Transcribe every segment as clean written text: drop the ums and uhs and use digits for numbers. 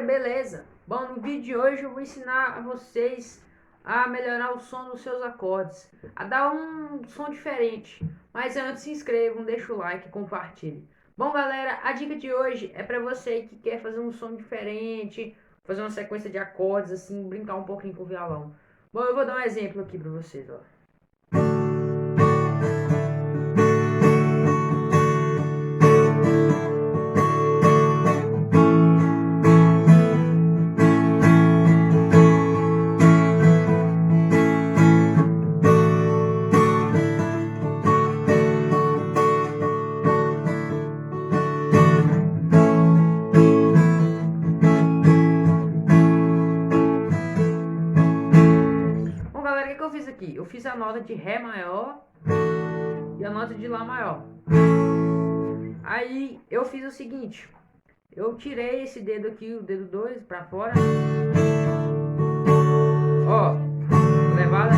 galera, beleza? Bom, no vídeo de hoje eu vou ensinar a vocês a melhorar o som dos seus acordes, a dar um som diferente. Mas antes, se inscrevam, deixa o like e compartilhe. Bom, galera, a dica de hoje é para você que quer fazer um som diferente, fazer uma sequência de acordes, assim, brincar um pouquinho com o violão. Bom, eu vou dar um exemplo aqui para vocês, ó. Bom, galera, o que eu fiz aqui? Eu fiz a nota de Ré maior e a nota de Lá maior. Aí eu fiz o seguinte, eu tirei esse dedo aqui, o dedo 2 pra fora. Ó, levada.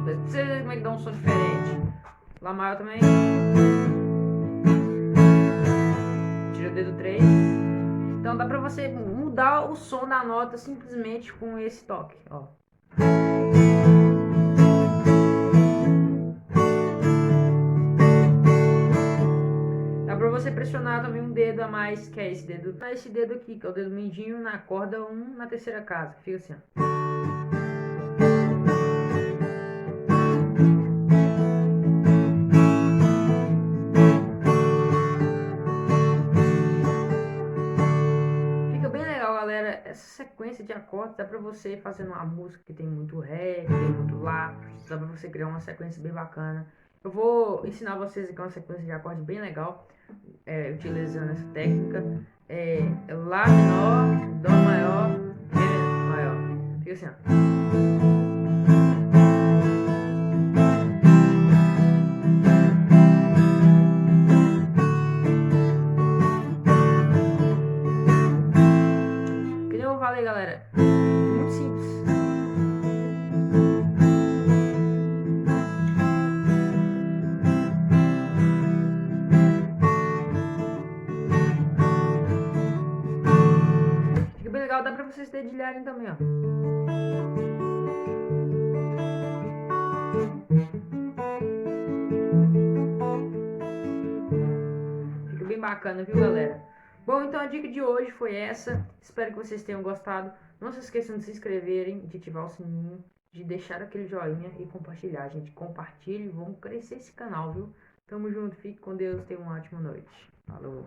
Pra você ver como é que dá um som diferente. Lá maior também. Tira o dedo 3. Então dá pra você mudar o som da nota simplesmente com esse toque, ó. Dá pra você pressionar também um dedo a mais, que é esse dedo aqui, que é o dedo mindinho na corda 1 na terceira casa, que fica assim, ó. Fica bem legal, galera, essa sequência de acordes dá pra você fazer uma música que tem muito Ré, que tem muito Lá, dá pra você criar uma sequência bem bacana. Eu vou ensinar vocês aqui uma sequência de acordes bem legal, utilizando essa técnica. Lá menor, Dó maior, Ré maior. Fica assim, ó. Que nem eu falei, galera, muito simples. Fica bem legal, dá pra vocês dedilharem também, ó. Fica bem bacana, viu, galera? Bom, então a dica de hoje foi essa. Espero que vocês tenham gostado. Não se esqueçam de se inscreverem, de ativar o sininho, de deixar aquele joinha e compartilhar. Gente, compartilhe, vamos crescer esse canal, viu? Tamo junto, fique com Deus, tenha uma ótima noite. Falou!